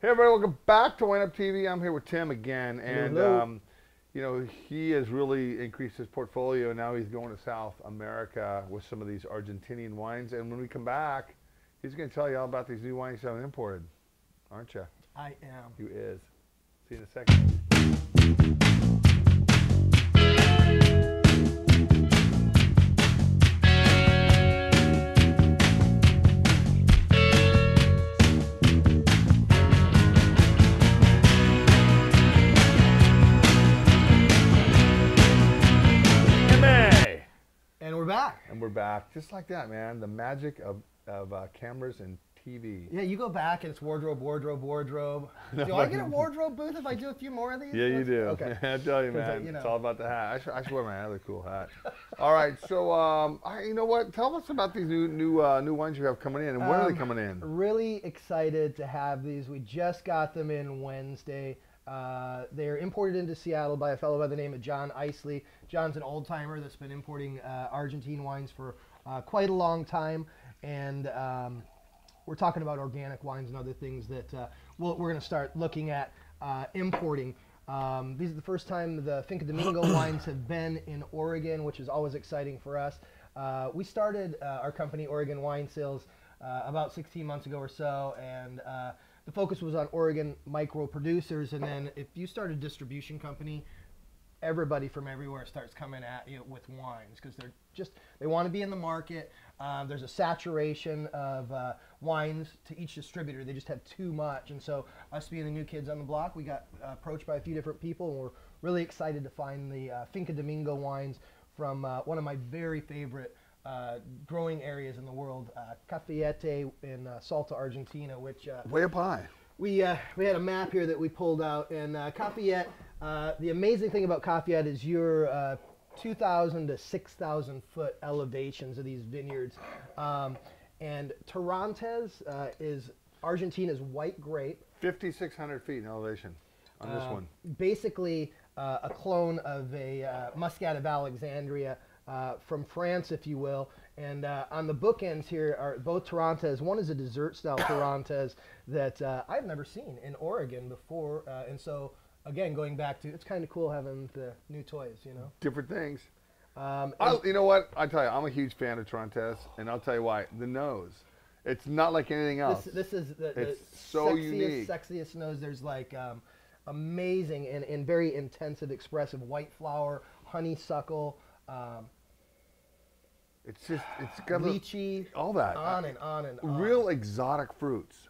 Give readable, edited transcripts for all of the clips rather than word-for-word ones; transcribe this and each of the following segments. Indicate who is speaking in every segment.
Speaker 1: Hey everybody, welcome back to WineupTV. I'm here with Tim again, and
Speaker 2: Hello.
Speaker 1: you know, he has really increased his portfolio, and now he's going to South America with some of these Argentinian wines. And when we come back, he's going to tell you all about these new wines he's having imported, aren't you?
Speaker 2: I am.
Speaker 1: You is. See you in a second.
Speaker 2: And we're back.
Speaker 1: And we're back, just like that, man. The magic of cameras and TV.
Speaker 2: Yeah, you go back and it's wardrobe, wardrobe, wardrobe. Do I get a wardrobe booth if I do a few more of these?
Speaker 1: Yeah, you do.
Speaker 2: Okay.
Speaker 1: I tell you, man,
Speaker 2: you know.
Speaker 1: it's all about the hat. I should wear my other cool hat. All right, so you know what? Tell us about these new wines you have coming in, and when are they coming in?
Speaker 2: Really excited to have these. We just got them in Wednesday. They're imported into Seattle by a fellow by the name of John Isley. John's an old timer that's been importing Argentine wines for quite a long time, and we're talking about organic wines and other things that we're going to start looking at importing. These are the first time the Finca Domingo wines have been in Oregon, which is always exciting for us. We started our company, Oregon Wine Sales, about 16 months ago or so, and the focus was on Oregon micro producers. And then if you start a distribution company, everybody from everywhere starts coming at you with wines because they want to be in the market. There's a saturation of wines to each distributor. They just have too much. And so us being the new kids on the block, we got approached by a few different people, and we're really excited to find the Finca Domingo wines from one of my very favorite growing areas in the world, Cafayete in Salta, Argentina, which
Speaker 1: Way up high.
Speaker 2: we had a map here that we pulled out, and Cafayete, the amazing thing about Cafayete is your 2,000 to 6,000 foot elevations of these vineyards. And Torrontés is Argentina's white grape.
Speaker 1: 5,600 feet in elevation on this one.
Speaker 2: Basically a clone of a Muscat of Alexandria from France, if you will. And on the bookends here are both Torrontés. One is a dessert style Torrontés that I've never seen in Oregon before. And so, again, going back to, it's kind of cool having the new toys, you know.
Speaker 1: Different things. You know what? I tell you, I'm a huge fan of Torrontés, and I'll tell you why. The nose. It's not like anything else.
Speaker 2: This is the
Speaker 1: so
Speaker 2: sexiest,
Speaker 1: unique.
Speaker 2: sexiest nose. There's like amazing and very intensive, expressive white flower, honeysuckle.
Speaker 1: It's got
Speaker 2: lychee,
Speaker 1: all that.
Speaker 2: on and on and on.
Speaker 1: Real exotic fruits.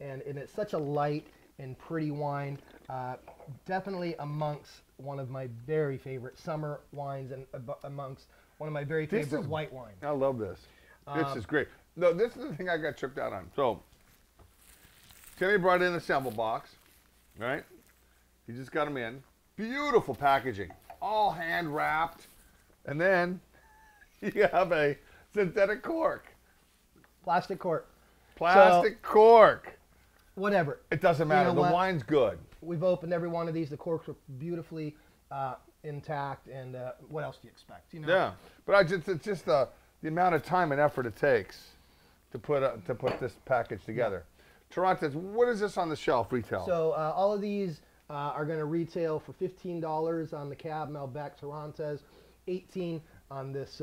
Speaker 2: And it's such a light and pretty wine. Definitely amongst one of my very favorite summer wines and amongst one of my very favorite white wines.
Speaker 1: I love this. This is great. No, this is the thing I got tripped out on. So, Timmy brought in a sample box, right? He just got them in. Beautiful packaging, all hand wrapped. And then you have a synthetic cork.
Speaker 2: Plastic cork.
Speaker 1: Plastic cork.
Speaker 2: Whatever.
Speaker 1: It doesn't matter.
Speaker 2: You know
Speaker 1: the wine's good.
Speaker 2: We've opened every one of these. The corks are beautifully intact. And what else do you expect? You know?
Speaker 1: Yeah, but it's just the amount of time and effort it takes to put this package together. Torrontés, what is this on the shelf retail?
Speaker 2: So all of these are going to retail for $15 on the Cab Malbec Torrontés, $18 on this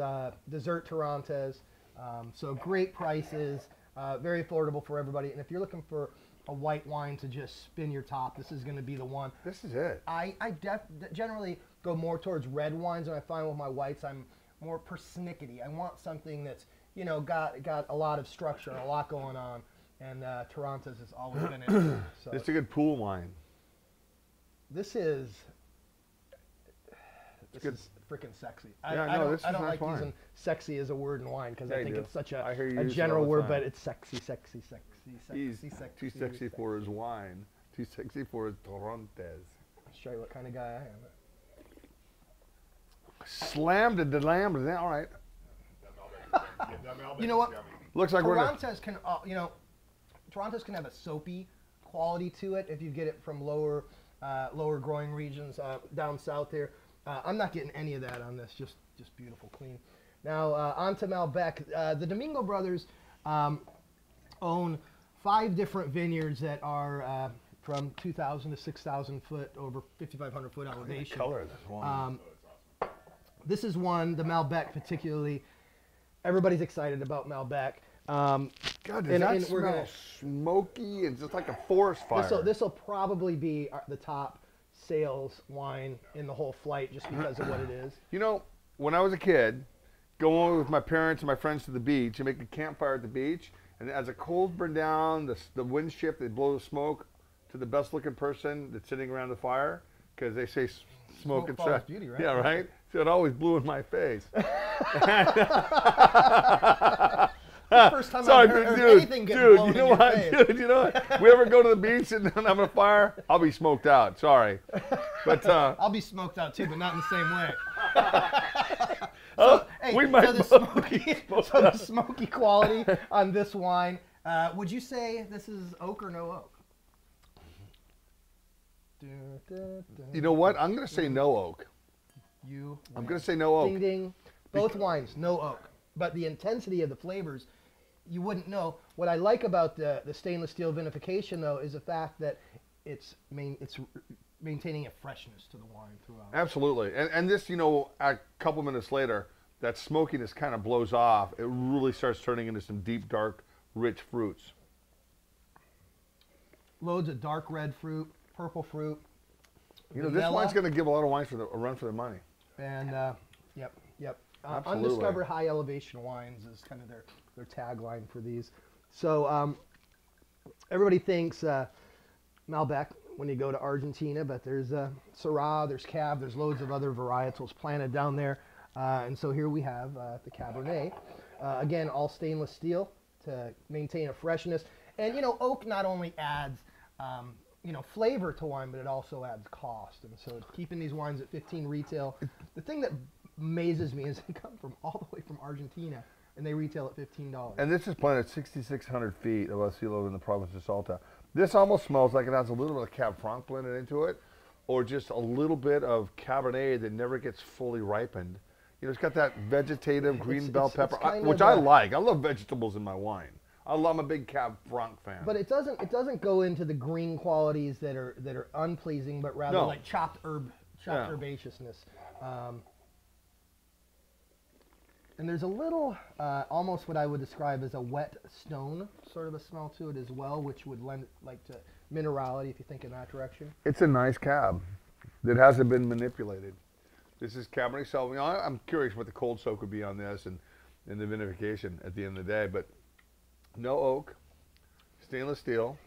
Speaker 2: dessert Torrontés. So great prices, very affordable for everybody. And if you're looking for a white wine to just spin your top, this is going to be the one.
Speaker 1: This is it.
Speaker 2: I generally go more towards red wines, and I find with my whites I'm more persnickety. I want something that's, you know, got a lot of structure, a lot going on, and Torrontés has always been it. So
Speaker 1: It's a good pool wine.
Speaker 2: this is
Speaker 1: good.
Speaker 2: freaking sexy.
Speaker 1: Yeah,
Speaker 2: I
Speaker 1: this is
Speaker 2: don't
Speaker 1: nice
Speaker 2: like
Speaker 1: wine.
Speaker 2: using sexy as a word in wine because
Speaker 1: Yeah,
Speaker 2: I
Speaker 1: you
Speaker 2: think
Speaker 1: do.
Speaker 2: it's such
Speaker 1: I hear you
Speaker 2: a
Speaker 1: use it
Speaker 2: general
Speaker 1: all the
Speaker 2: word,
Speaker 1: time.
Speaker 2: but it's sexy, sexy, sexy,
Speaker 1: He's
Speaker 2: sexy, sexy.
Speaker 1: too sexy for his wine. Too sexy for his Torrontés.
Speaker 2: Let's show you what kind of guy I am.
Speaker 1: Slammed the lamb. All right.
Speaker 2: You know what?
Speaker 1: Looks like we're in a,
Speaker 2: Torrontés can, you know, Torrontés can have a soapy quality to it if you get it from lower growing regions down south here. I'm not getting any of that on this. Just beautiful, clean. Now on to Malbec. The Domingo brothers own 5 different vineyards that are from 2,000 to 6,000 foot, over 5,500 foot elevation.
Speaker 1: The color of this wine.
Speaker 2: This is one, the Malbec particularly. Everybody's excited about Malbec.
Speaker 1: God, does that smell smoky and just like a forest fire?
Speaker 2: This will probably be the top sales wine in the whole flight just because of what it is.
Speaker 1: You know, when I was a kid, going with my parents and my friends to the beach and make a campfire at the beach, and as the cold burned down, the wind shift, they blow the smoke to the best looking person that's sitting around the fire, because they say smoke and
Speaker 2: follows beauty, right?
Speaker 1: Yeah, right? So it always blew in my face.
Speaker 2: First time I've heard anything get blown in your face.
Speaker 1: Dude, you know what? We ever go to the beach and I'm on a fire, I'll be smoked out. Sorry. But
Speaker 2: I'll be smoked out too, but not in the same way.
Speaker 1: We might
Speaker 2: the smoky quality on this wine. Would you say this is oak or no oak?
Speaker 1: You know what? I'm going to say no oak. I'm going to say no oak.
Speaker 2: Ding ding. Both wines, no oak. But the intensity of the flavors, you wouldn't know. What I like about the stainless steel vinification, though, is the fact that it's maintaining a freshness to the wine throughout.
Speaker 1: Absolutely. And this, you know, a couple minutes later, that smokiness kind of blows off. It really starts turning into some deep, dark, rich fruits.
Speaker 2: Loads of dark red fruit, purple fruit.
Speaker 1: You know, this wine's going to give a lot of wines a run for their money.
Speaker 2: And, yep. Undiscovered high elevation wines is kind of their tagline for these. So everybody thinks Malbec when you go to Argentina, but there's Syrah, there's Cab, there's loads of other varietals planted down there. And so here we have the Cabernet. Again, all stainless steel to maintain a freshness. And, you know, oak not only adds, you know, flavor to wine, but it also adds cost. And so keeping these wines at 15 retail, the thing that amazes me is they come from all the way from Argentina and they retail at $15.
Speaker 1: And this is planted at 6,600 feet above sea level in the province of Salta. This almost smells like it has a little bit of Cab Franc blended into it, or just a little bit of Cabernet that never gets fully ripened. You know, it's got that vegetative green bell pepper, which I like. I love vegetables in my wine. I'm a big Cab Franc fan.
Speaker 2: But it doesn't go into the green qualities that are unpleasing, but rather like chopped herbaceousness. And there's a little, almost what I would describe as a wet stone sort of a smell to it as well, which would lend like to minerality if you think in that direction.
Speaker 1: It's a nice cab that hasn't been manipulated. This is Cabernet Sauvignon. I'm curious what the cold soak would be on this and the vinification at the end of the day, but no oak, stainless steel.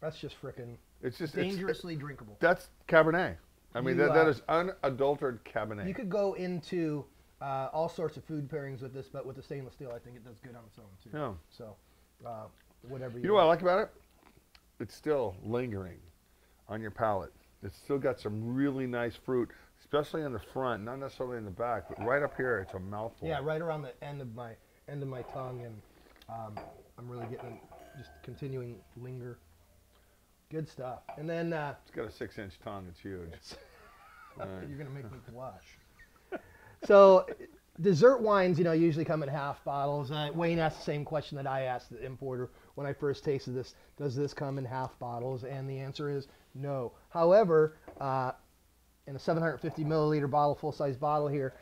Speaker 2: That's just frickin'.
Speaker 1: It's just
Speaker 2: dangerously drinkable.
Speaker 1: That's Cabernet. I mean, that is unadulterated Cabernet.
Speaker 2: You could go into all sorts of food pairings with this, but with the stainless steel, I think it does good on its own too.
Speaker 1: Yeah.
Speaker 2: So, whatever.
Speaker 1: You know what I like about it? It's still lingering on your palate. It's still got some really nice fruit, especially on the front, not necessarily in the back, but right up here, it's a mouthful.
Speaker 2: Yeah, right around the end of my tongue, and I'm really getting just continuing linger. Good stuff. And then
Speaker 1: it's got a 6-inch tongue. It's huge.
Speaker 2: Right. You're gonna make me blush. So, dessert wines, you know, usually come in half bottles. Wayne asked the same question that I asked the importer when I first tasted this. Does this come in half bottles? And the answer is no. However, in a 750 milliliter bottle, full-size bottle here,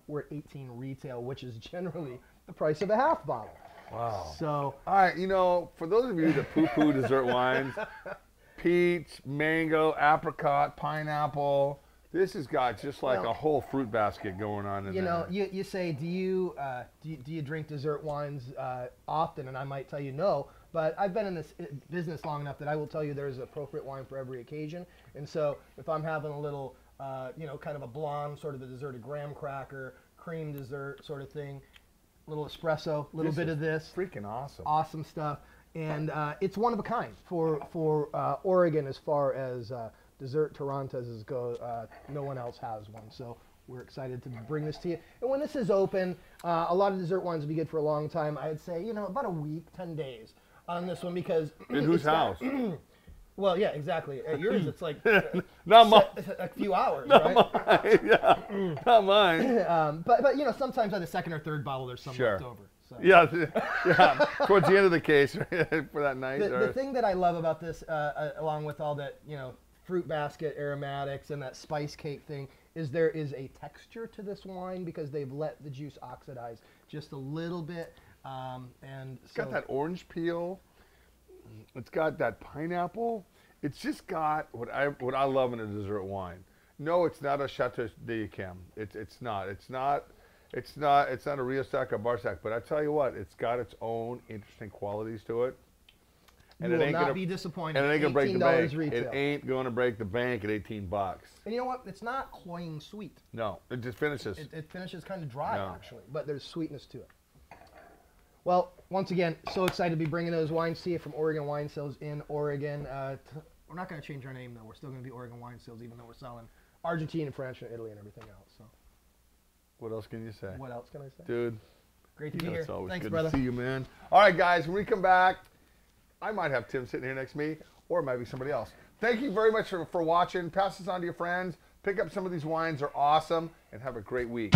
Speaker 2: we're at 18 retail, which is generally the price of a half bottle.
Speaker 1: Wow.
Speaker 2: So,
Speaker 1: all right, you know, for those of you that poo-poo dessert wines, peach, mango, apricot, pineapple, this has got just like a whole fruit basket going on in there.
Speaker 2: You know, you say, do you drink dessert wines often? And I might tell you no, but I've been in this business long enough that I will tell you there's an appropriate wine for every occasion. And so if I'm having a little, you know, kind of a blonde, sort of a dessert, a graham cracker, cream dessert sort of thing, little espresso, little bit of this.
Speaker 1: Freaking awesome.
Speaker 2: Awesome stuff. And it's one of a kind for Oregon as far as dessert Tarantas go. No one else has one. So we're excited to bring this to you. And when this is open, a lot of dessert wines will be good for a long time. I'd say, you know, about a week, 10 days on this one because...
Speaker 1: In whose house?
Speaker 2: Well, yeah, exactly. At yours, it's like
Speaker 1: not mine.
Speaker 2: A few hours,
Speaker 1: not
Speaker 2: right?
Speaker 1: Mine. Yeah. Not mine.
Speaker 2: But you know, sometimes on the second or third bottle, there's some left over. So.
Speaker 1: Yeah, yeah. Towards the end of the case for that night.
Speaker 2: The thing that I love about this, along with all that, fruit basket aromatics and that spice cake thing, is there is a texture to this wine because they've let the juice oxidize just a little bit. And
Speaker 1: it's got that orange peel. It's got that pineapple. It's just got what I love in a dessert wine. No, it's not a Chateau d'Yquem. It's not. It's not a Riostac or Barsac. But I tell you what, it's got its own interesting qualities to it.
Speaker 2: And you will not be disappointed.
Speaker 1: And it ain't gonna break the bank.
Speaker 2: Retail.
Speaker 1: It ain't going to break the bank at $18.
Speaker 2: And you know what? It's not cloying sweet.
Speaker 1: No, it just finishes.
Speaker 2: It finishes kind of dry actually, but there's sweetness to it. Well, once again, so excited to be bringing those wines to you from Oregon Wine Sales in Oregon. We're not going to change our name though. We're still going to be Oregon Wine Sales, even though we're selling Argentina, French, and Italy, and everything else. So.
Speaker 1: What else can you say?
Speaker 2: What else can I say?
Speaker 1: Dude.
Speaker 2: Great to be here.
Speaker 1: It's always
Speaker 2: Thanks,
Speaker 1: good
Speaker 2: brother.
Speaker 1: to see you, man. All right, guys, when we come back, I might have Tim sitting here next to me, or it might be somebody else. Thank you very much for watching. Pass this on to your friends. Pick up some of these wines. They're awesome. And have a great week.